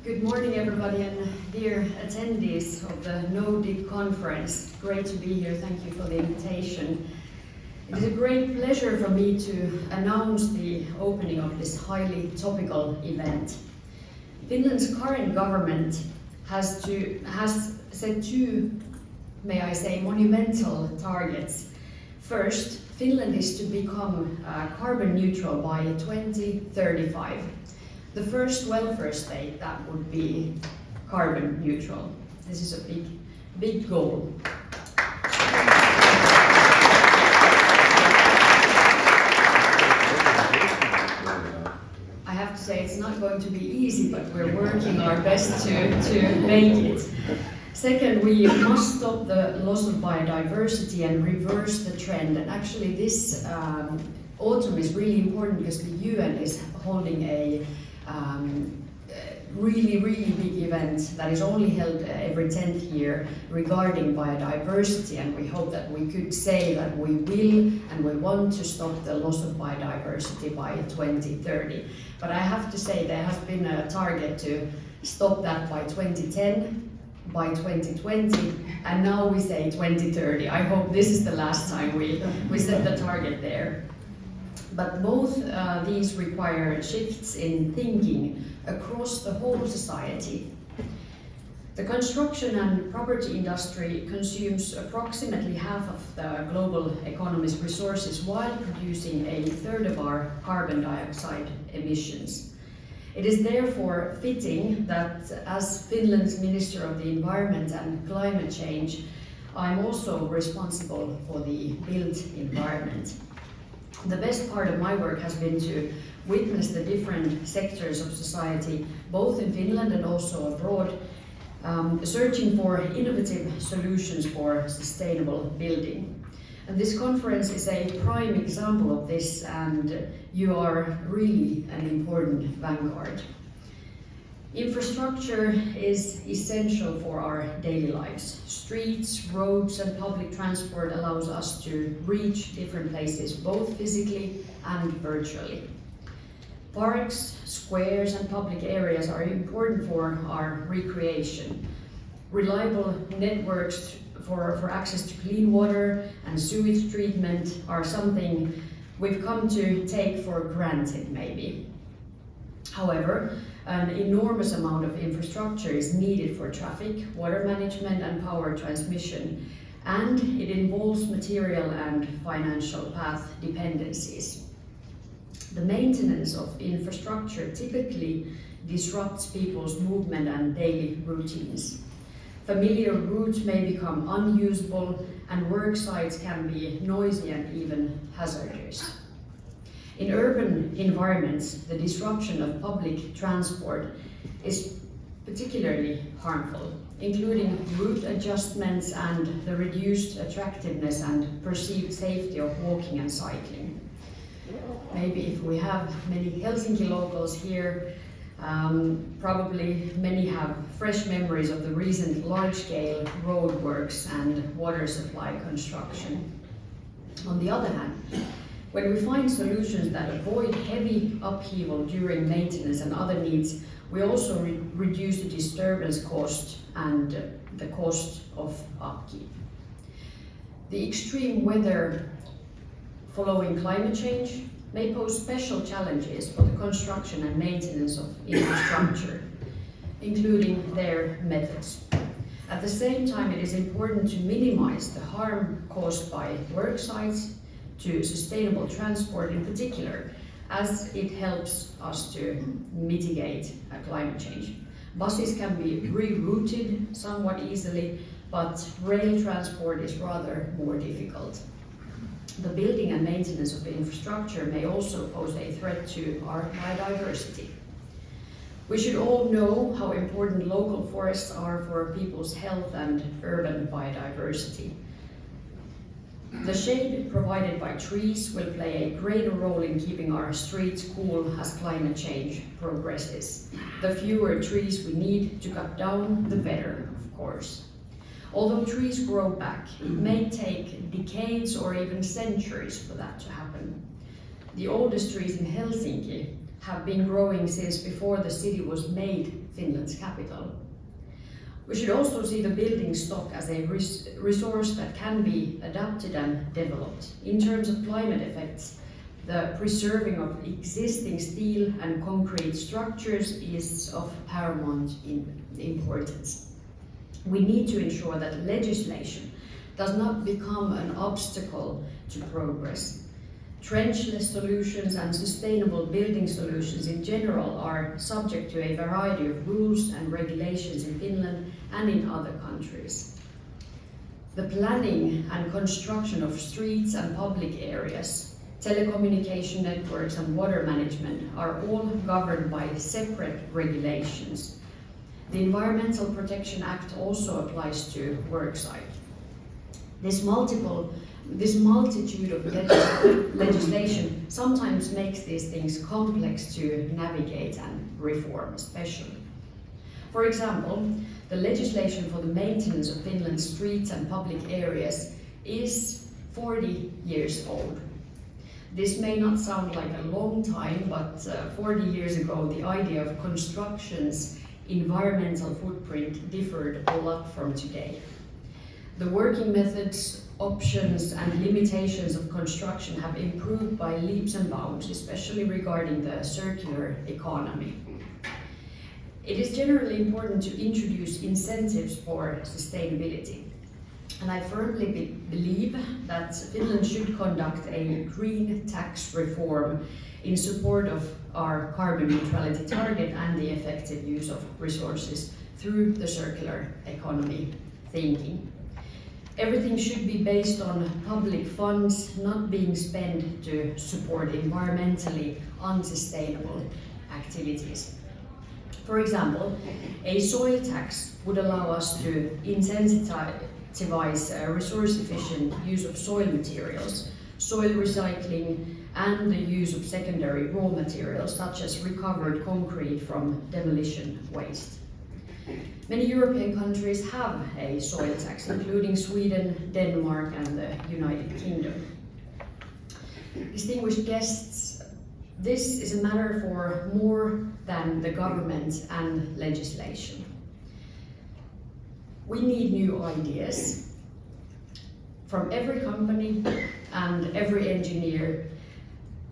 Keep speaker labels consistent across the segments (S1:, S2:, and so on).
S1: Good morning, everybody, and dear attendees of the No-Dig conference. Great to be here. Thank you for the invitation. It is a great pleasure for me to announce the opening of this highly topical event. Finland's current government has set two, may I say, monumental targets. First, Finland is to become carbon neutral by 2035. The first welfare state that would be carbon neutral. This is a big goal. I have to say it's not going to be easy, but we're working our best to make it. Second, we must stop the loss of biodiversity and reverse the trend. And actually this autumn is really important because the UN is holding a really big event that is only held every 10th year regarding biodiversity, and we hope that we could say that we will and we want to stop the loss of biodiversity by 2030. But I have to say there has been a target to stop that by 2010, by 2020, and now we say 2030. I hope this is the last time we set the target there. But both these require shifts in thinking across the whole society. The construction and property industry consumes approximately half of the global economy's resources while producing a third of our carbon dioxide emissions. It is therefore fitting that as Finland's Minister of the Environment and Climate Change, I'm also responsible for the built environment. The best part of my work has been to witness the different sectors of society, both in Finland and also abroad, searching for innovative solutions for sustainable building. And this conference is a prime example of this, and you are really an important vanguard. Infrastructure is essential for our daily lives. Streets, roads, and public transport allows us to reach different places, both physically and virtually. Parks, squares, and public areas are important for our recreation. Reliable networks for access to clean water and sewage treatment are something we've come to take for granted, maybe. However, an enormous amount of infrastructure is needed for traffic, water management, and power transmission, and it involves material and financial path dependencies. The maintenance of infrastructure typically disrupts people's movement and daily routines. Familiar routes may become unusable, and work sites can be noisy and even hazardous. In urban environments, the disruption of public transport is particularly harmful, including route adjustments and the reduced attractiveness and perceived safety of walking and cycling. Maybe if we have many Helsinki locals here, probably many have fresh memories of the recent large-scale roadworks and water supply construction. On the other hand, when we find solutions that avoid heavy upheaval during maintenance and other needs, we also reduce the disturbance cost and the cost of upkeep. The extreme weather following climate change may pose special challenges for the construction and maintenance of infrastructure, including their methods. At the same time, it is important to minimize the harm caused by work sites to sustainable transport in particular, as it helps us to mitigate climate change. Buses can be rerouted somewhat easily, but rail transport is rather more difficult. The building and maintenance of the infrastructure may also pose a threat to our biodiversity. We should all know how important local forests are for people's health and urban biodiversity. The shade provided by trees will play a greater role in keeping our streets cool as climate change progresses. The fewer trees we need to cut down, the better, of course. Although trees grow back, it may take decades or even centuries for that to happen. The oldest trees in Helsinki have been growing since before the city was made Finland's capital. We should also see the building stock as a resource that can be adapted and developed. In terms of climate effects, the preserving of existing steel and concrete structures is of paramount importance. We need to ensure that legislation does not become an obstacle to progress. Trenchless solutions and sustainable building solutions in general are subject to a variety of rules and regulations in Finland and in other countries. The planning and construction of streets and public areas, telecommunication networks and water management are all governed by separate regulations. The Environmental Protection Act also applies to worksite. This multitude of legislation sometimes makes these things complex to navigate and reform, especially. For example, the legislation for the maintenance of Finland's streets and public areas is 40 years old. This may not sound like a long time, but 40 years ago the idea of construction's environmental footprint differed a lot from today. The working methods, options and limitations of construction have improved by leaps and bounds, especially regarding the circular economy. It is generally important to introduce incentives for sustainability. And I firmly believe that Finland should conduct a green tax reform in support of our carbon neutrality target and the effective use of resources through the circular economy thinking. Everything should be based on public funds not being spent to support environmentally unsustainable activities. For example, a soil tax would allow us to incentivize resource-efficient use of soil materials, soil recycling, and the use of secondary raw materials such as recovered concrete from demolition waste. Many European countries have a soil tax, including Sweden, Denmark, and the United Kingdom. Distinguished guests, this is a matter for more than the government and legislation. We need new ideas from every company and every engineer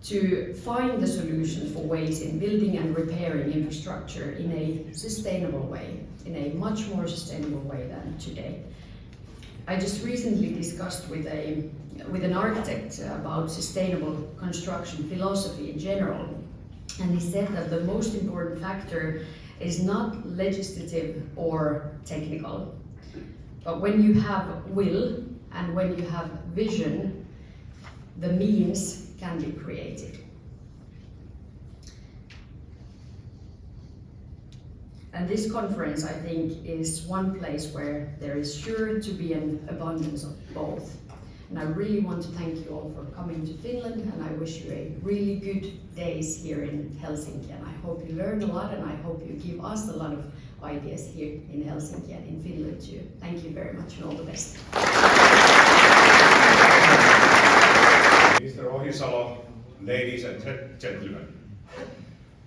S1: to find the solutions for ways in building and repairing infrastructure in a sustainable way, in a much more sustainable way than today. I just recently discussed with an architect about sustainable construction philosophy in general, and he said that the most important factor is not legislative or technical, but when you have will and when you have vision, the means can be created. And this conference, I think, is one place where there is sure to be an abundance of both. And I really want to thank you all for coming to Finland, and I wish you a really good days here in Helsinki. And I hope you learn a lot, and I hope you give us a lot of ideas here in Helsinki and in Finland too. Thank you very much and all the best.
S2: Mr. Ohisalo, ladies and gentlemen,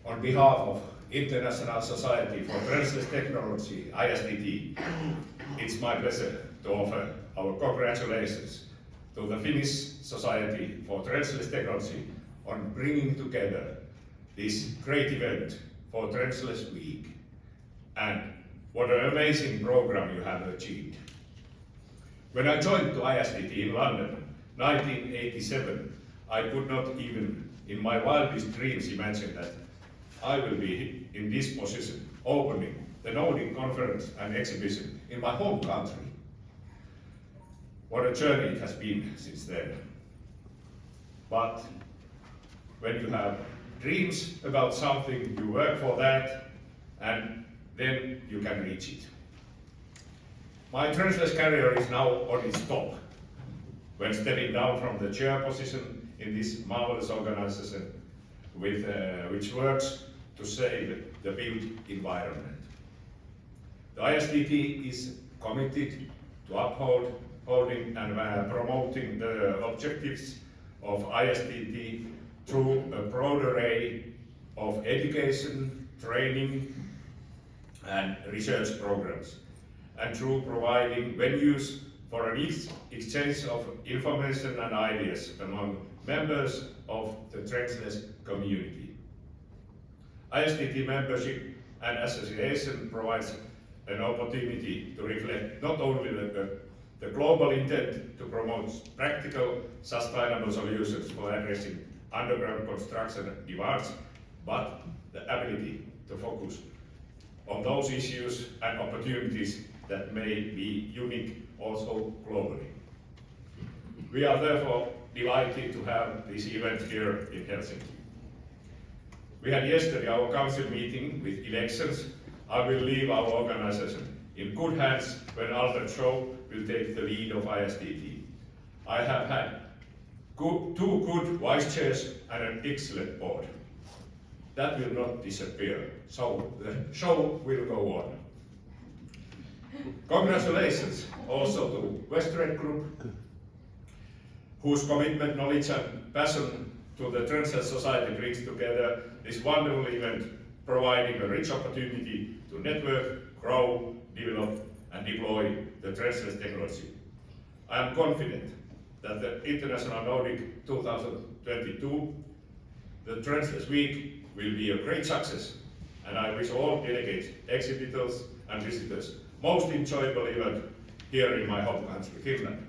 S2: on behalf of International Society for Trenchless Technology, ISTT, it's my pleasure to offer our congratulations to the Finnish Society for Trenchless Technology on bringing together this great event for Trenchless Week. And what an amazing program you have achieved. When I joined to ISTT in London, 1987, I could not even in my wildest dreams imagine that I will be in this position opening the No-Dig conference and exhibition in my home country. What a journey it has been since then. But when you have dreams about something, you work for that, and then you can reach it. My trenchless career is now on its top, when stepping down from the chair position in this marvelous organization which works to save the built environment. The ISTT is committed to upholding and promoting the objectives of ISTT through a broad array of education, training and research programs, and through providing venues for an exchange of information and ideas among members of the Trenches community. ISTT membership and association provides an opportunity to reflect not only the global intent to promote practical, sustainable solutions for addressing underground construction demands, but the ability to focus on those issues and opportunities that may be unique also globally. We are therefore delighted to have this event here in Helsinki. We had yesterday our council meeting with elections. I will leave our organization in good hands when Albert Shaw will take the lead of ISTT. I have had two good vice chairs and an excellent board. That will not disappear, so the show will go on. Congratulations also to Western Group, whose commitment, knowledge and passion to the Trenches Society brings together this wonderful event, providing a rich opportunity to network, grow, develop and deploy the Trenches technology. I am confident that the International No-Dig 2022, the Trenches Week, will be a great success, and I wish all delegates, exhibitors and visitors most enjoyable event here in my home country, Finland.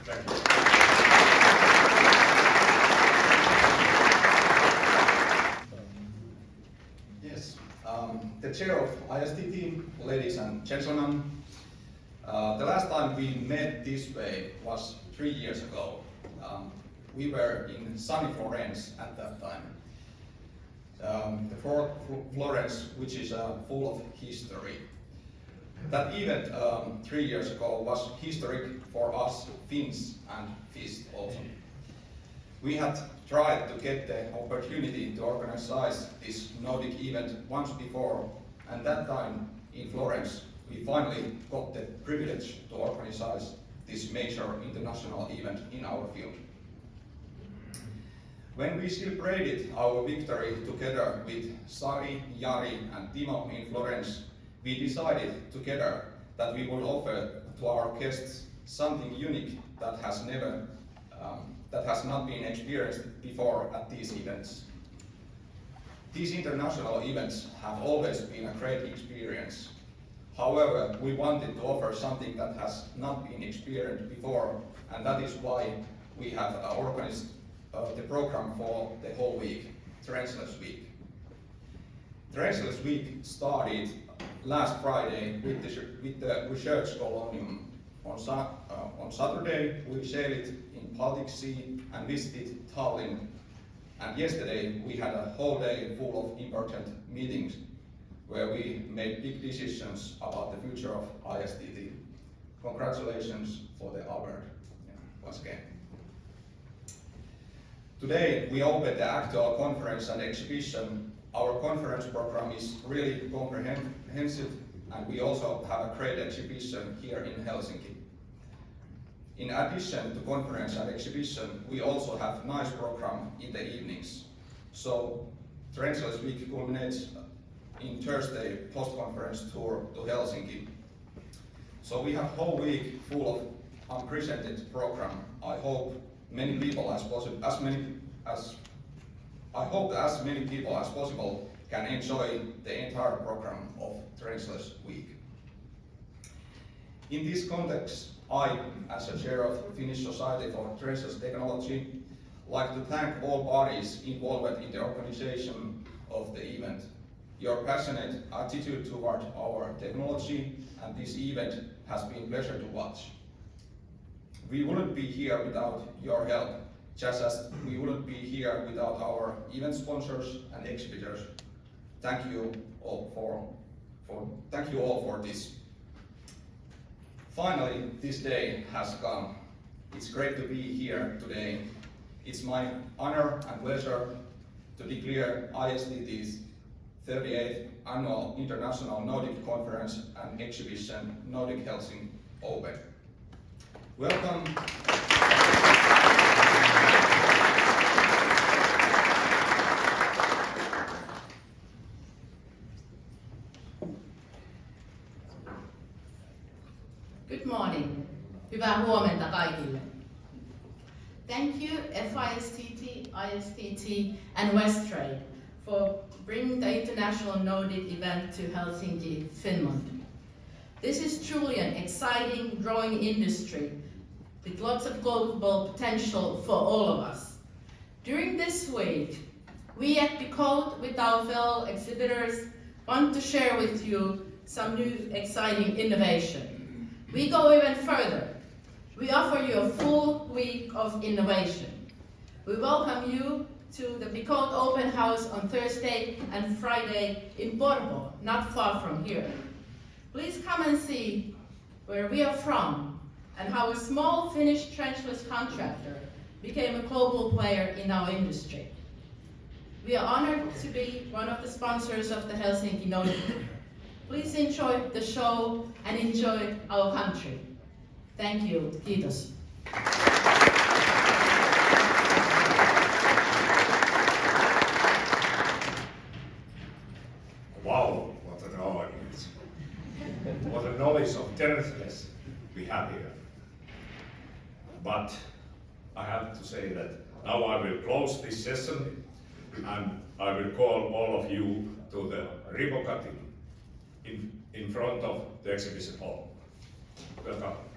S2: Thank you.
S3: Yes, the chair of ISTT, ladies and gentlemen, the last time we met this way was 3 years ago. We were in sunny Florence at that time. The Florence, which is full of history. That event 3 years ago was historic for us Finns and FIST also. We had tried to get the opportunity to organize this No-Dig event once before, and that time in Florence we finally got the privilege to organize this major international event in our field. When we celebrated our victory together with Sari, Jari and Timo in Florence, we decided together that we would offer to our guests something unique that has not been experienced before at these events. These international events have always been a great experience. However, we wanted to offer something that has not been experienced before, and that is why we have organized the program for the whole week, Trenches Week. Trenches Week started last Friday with the research colonium. On Saturday we sailed in Baltic Sea and visited Tallinn, and yesterday we had a whole day full of important meetings where we made big decisions about the future of ISTT. Congratulations for the award once again. Today we open the actual conference and exhibition. Our conference program is really comprehensive, and we also have a great exhibition here in Helsinki. In addition to conference and exhibition, we also have nice program in the evenings. So Trenches Week culminates in Thursday post-conference tour to Helsinki. So we have whole week full of unprecedented program. I hope many people as many people as possible can enjoy the entire program of Trenches Week. In this context, I, as a chair of Finnish Society for Trenches Technology, like to thank all parties involved in the organization of the event. Your passionate attitude toward our technology and this event has been a pleasure to watch. We wouldn't be here without your help, just as we wouldn't be here without our event sponsors and exhibitors. Thank you all for this. Finally, this day has come. It's great to be here today. It's my honor and pleasure to declare ISTT's 38th Annual International No-Dig Conference and Exhibition No-Dig Helsinki open. Welcome.
S4: Hyvää huomenta kaikille. Thank you FISTT, ISTT and Westrade for bringing the International No-Dig event to Helsinki, Finland. This is truly an exciting, growing industry with lots of global potential for all of us. During this week, we at Becode, with our fellow exhibitors, want to share with you some new exciting innovation. We go even further. We offer you a full week of innovation. We welcome you to the Becode Open House on Thursday and Friday in Porvoo, not far from here. Please come and see where we are from and how a small Finnish trenchless contractor became a global player in our industry. We are honored to be one of the sponsors of the Helsinki No-Dig. Please enjoy the show and enjoy our country. Thank you. Kiitos.
S2: Wow, what an audience. What a noise of terrorists we have here. But I have to say that now I will close this session and I will call all of you to the ribbon cutting in front of the exhibition hall. Welcome.